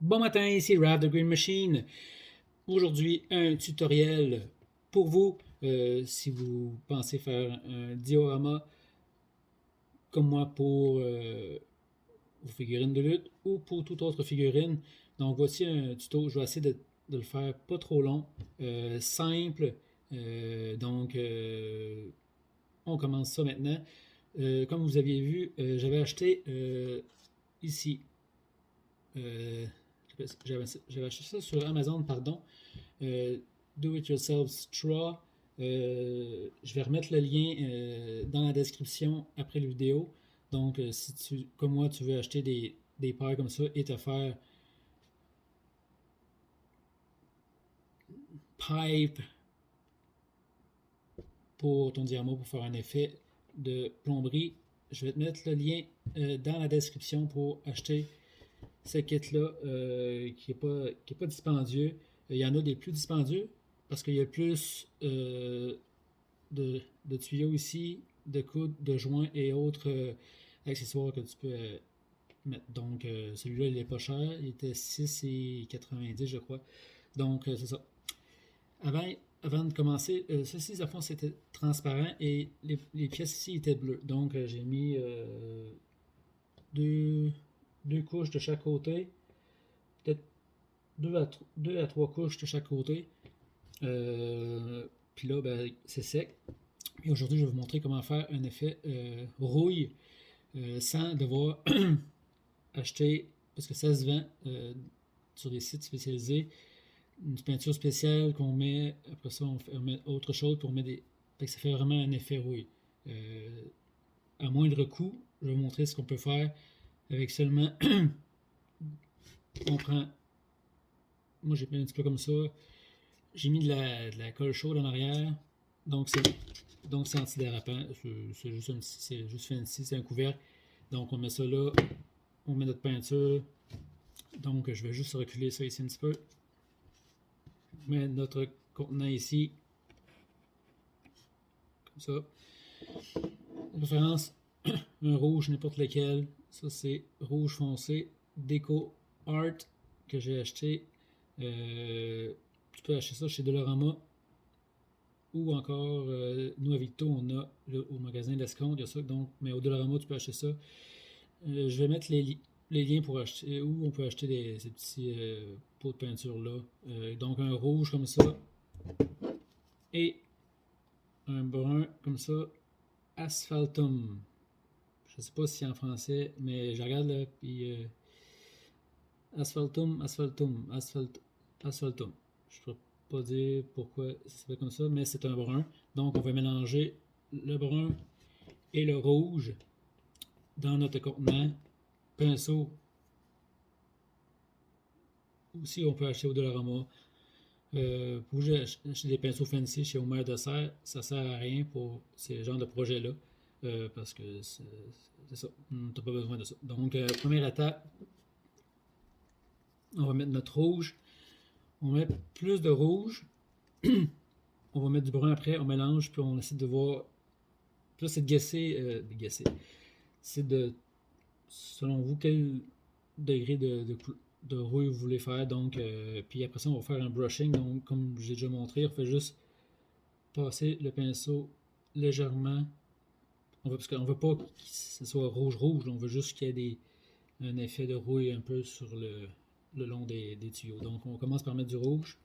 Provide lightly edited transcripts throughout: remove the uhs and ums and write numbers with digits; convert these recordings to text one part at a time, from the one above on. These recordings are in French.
Bon matin, ici Raph de Green Machine. Aujourd'hui, un tutoriel pour vous si vous pensez faire un diorama comme moi pour vos figurines de lutte ou pour toute autre figurine. Donc voici un tuto, je vais essayer de le faire pas trop long, simple. On commence ça maintenant. Comme vous aviez vu, j'avais acheté ici euh, j'avais acheté ça sur Amazon, pardon. Do It Yourself Straw. Je vais remettre le lien dans la description après la vidéo. Donc, si tu, comme moi, tu veux acheter des paires comme ça et te faire pipe pour ton diamant pour faire un effet de plomberie, je vais te mettre le lien dans la description pour acheter ce kit-là qui est pas dispendieux. Il y en a des plus dispendieux parce qu'il y a plus de tuyaux ici, de coudes, de joints et autres accessoires que tu peux mettre. Donc celui-là, il est pas cher. Il était 6,90 je crois. Donc c'est ça. Avant, avant de commencer, ceci, à fond, c'était transparent et les pièces ici étaient bleues. Donc j'ai mis deux, deux couches de chaque côté. Peut-être deux à trois couches de chaque côté. Puis là, ben, c'est sec. Et aujourd'hui, je vais vous montrer comment faire un effet rouille sans devoir acheter, parce que ça se vend sur des sites spécialisés, une peinture spéciale qu'on met, après ça, on met autre chose, pour mettre des. Fait que ça fait vraiment un effet rouille. À moindre coût, je vais vous montrer ce qu'on peut faire avec seulement. On prend. Moi, j'ai pris un petit peu comme ça. J'ai mis de la colle chaude en arrière. Donc, c'est antidérapant. C'est juste fancy. C'est un couvercle. Donc, on met ça là. On met notre peinture. Donc, je vais juste reculer ça ici un petit peu. On met notre contenant ici. Comme ça. De préférence, un rouge, n'importe lequel. Ça, c'est rouge foncé. Déco Art que j'ai acheté. Tu peux acheter ça chez Dollarama. Ou encore, nous à Victo, on a au magasin d'Escompte, il y a ça. Donc, mais au Dollarama, tu peux acheter ça. Je vais mettre les liens pour acheter, où on peut acheter ces petits pots de peinture là. Donc, un rouge comme ça. Et un brun comme ça. Asphaltum. Je ne sais pas si en français, mais je regarde là, puis asphaltum. Je ne pourrais pas dire pourquoi ça s'appelle comme ça, mais c'est un brun. Donc, on va mélanger le brun et le rouge dans notre contenant. Pinceau. Aussi, on peut acheter au Dollarama. Pour acheter des pinceaux fancy chez Homer de Serre, ça ne sert à rien pour ces genres de projets-là. Parce que c'est ça. Tu n'as pas besoin de ça. Donc, première étape, on va mettre notre rouge. On met plus de rouge. On va mettre du brun après. On mélange, puis on essaie de voir. Puis là, c'est de guesser. C'est de. Selon vous, quel degré de rouille vous voulez faire. Donc, puis après ça, on va faire un brushing. Donc, comme j'ai déjà montré, on fait juste passer le pinceau légèrement. Parce qu'on ne veut pas que ce soit rouge-rouge. On veut juste qu'il y ait un effet de rouille un peu sur le long des tuyaux. Donc, on commence par mettre du rouge.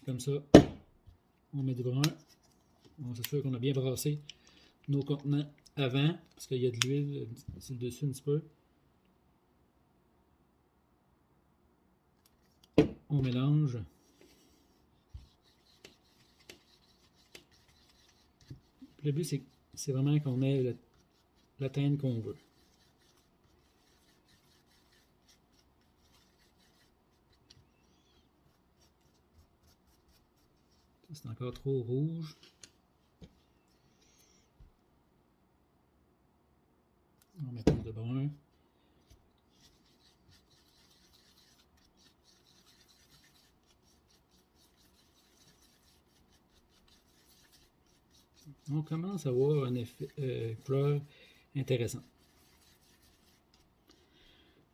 Comme ça. On met du brun. On s'assure qu'on a bien brassé nos contenants avant, parce qu'il y a de l'huile sur le dessus un petit peu. On mélange. Le but, c'est vraiment qu'on ait la teinte qu'on veut. C'est encore trop rouge. On va mettre plus de brun. On commence à avoir un effet couleur intéressant.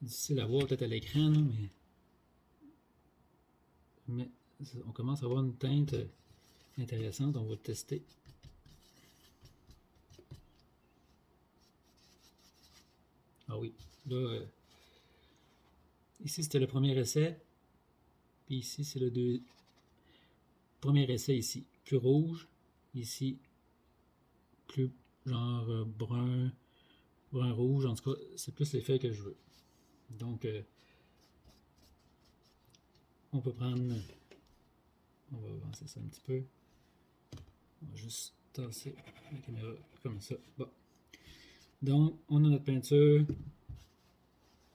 Difficile à voir peut-être à l'écran, mais on commence à avoir une teinte intéressante. On va le tester. Ah oui, là, ici c'était le premier essai, puis ici c'est le premier essai ici, plus rouge, ici plus genre brun rouge, en tout cas c'est plus l'effet que je veux. Donc on peut prendre, on va avancer ça un petit peu, on va juste tasser la caméra comme ça. Bon. Donc on a notre peinture,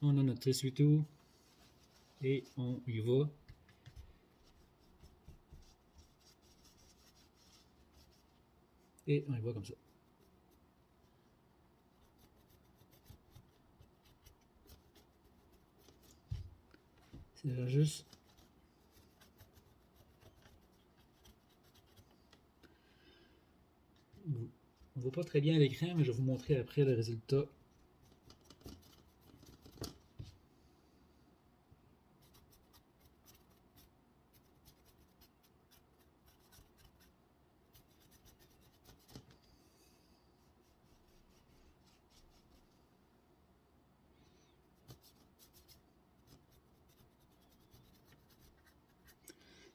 on a notre essuie-tout et on y va. Et on y va comme ça. C'est juste. On ne voit pas très bien à l'écran, mais je vais vous montrer après le résultat.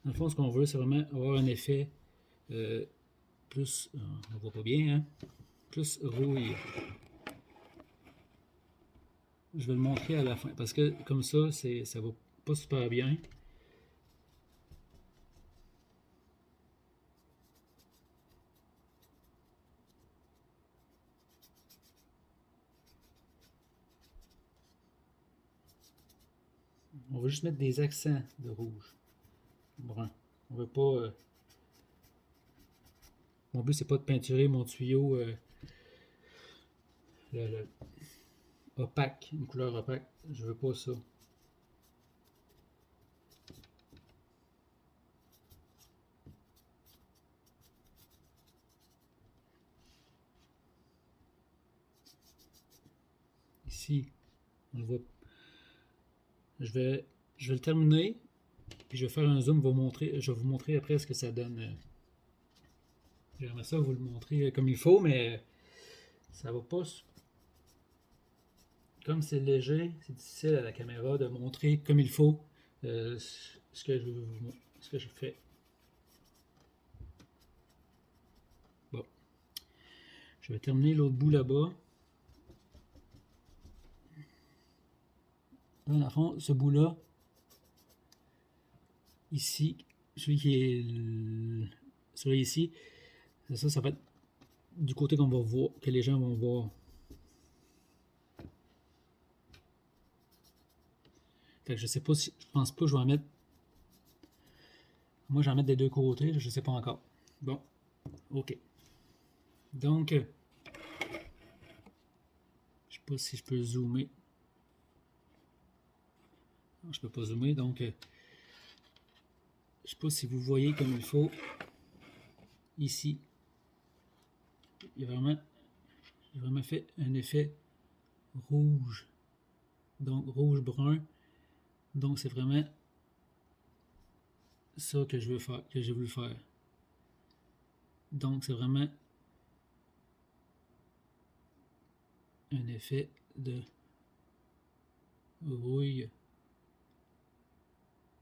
Dans le fond, ce qu'on veut, c'est vraiment avoir un effet plus, on ne voit pas bien, hein, plus rouille. Je vais le montrer à la fin, parce que comme ça, ça va pas super bien. On va juste mettre des accents de rouge, brun. On veut pas... mon but, c'est pas de peinturer mon tuyau opaque, une couleur opaque. Je veux pas ça. Ici, on le voit. Je vais le terminer, puis je vais faire un zoom, je vais vous montrer après ce que ça donne. J'aimerais ça vous le montrer comme il faut, mais ça va pas. Comme c'est léger, c'est difficile à la caméra de montrer comme il faut ce que je fais. Bon. Je vais terminer l'autre bout là-bas. Là, dans le fond, ce bout-là, ici, celui qui est celui ici, ça va être du côté qu'on va voir, que les gens vont voir. Fait que je sais pas si, je pense pas que je vais en mettre. Moi, j'en mets des deux côtés, je sais pas encore. Bon, ok. Donc, je sais pas si je peux zoomer. Non, je peux pas zoomer, donc je sais pas si vous voyez comme il faut. Ici, il y a vraiment, j'ai vraiment fait un effet rouge. Donc, rouge-brun. Donc, c'est vraiment ça que je veux faire, que j'ai voulu faire. Donc, c'est vraiment un effet de rouille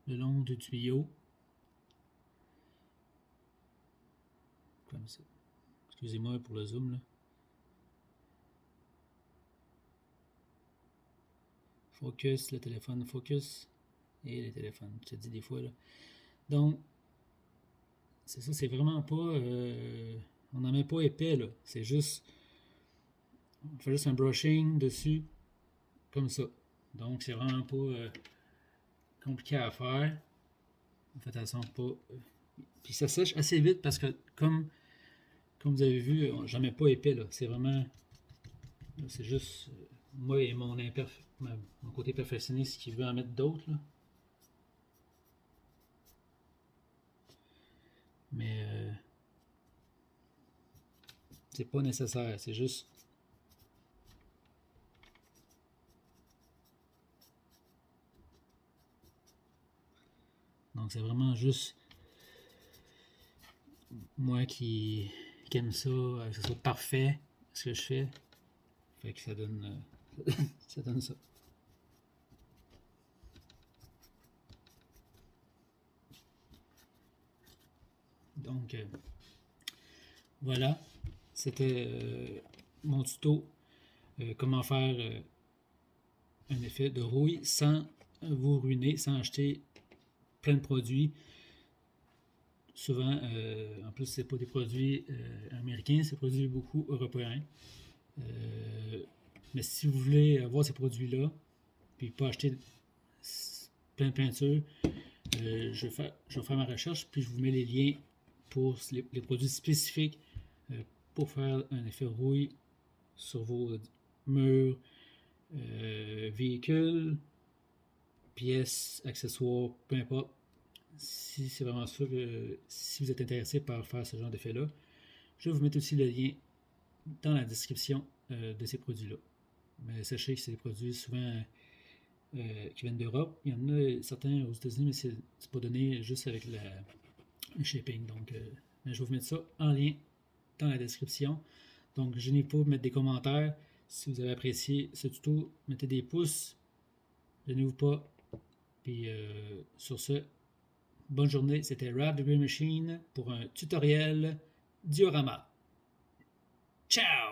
le long du tuyau. Comme ça. Excusez-moi pour le zoom, là. Focus, le téléphone, focus. Et les téléphones, je te dis des fois, là. Donc, c'est ça, c'est vraiment pas... on n'en met pas épais, là. C'est juste... On fait juste un brushing dessus, comme ça. Donc, c'est vraiment pas compliqué à faire. Faites attention pas... Puis ça sèche assez vite parce que, comme vous avez vu, j'en mets pas épais, là. C'est vraiment... C'est juste... moi et mon côté perfectionniste qui veut en mettre d'autres, là. Mais... c'est pas nécessaire, c'est juste Donc c'est vraiment juste moi qui aime ça, que ce soit parfait ce que je fais. Fait que ça donne ça donne ça. Donc voilà, c'était mon tuto comment faire un effet de rouille sans vous ruiner, sans acheter plein de produits. Souvent, en plus, c'est pas des produits américains, c'est des produits beaucoup européens. Mais si vous voulez avoir ces produits-là, puis pas acheter plein de peinture, je vais faire ma recherche, puis je vous mets les liens pour les produits spécifiques pour faire un effet rouille sur vos murs, véhicules, pièces, accessoires, peu importe. Si c'est vraiment ça que si vous êtes intéressé par faire ce genre d'effet-là, je vais vous mettre aussi le lien dans la description de ces produits-là. Mais sachez que c'est des produits souvent qui viennent d'Europe. Il y en a certains aux États-Unis, mais c'est pas donné juste avec le shipping. Donc, je vais vous mettre ça en lien dans la description. Donc, je n'ai pas de mettre des commentaires. Si vous avez apprécié ce tuto, mettez des pouces. Gênez-vous pas. Puis, sur ce, bonne journée. C'était Rap the Green Machine pour un tutoriel diorama. Ciao!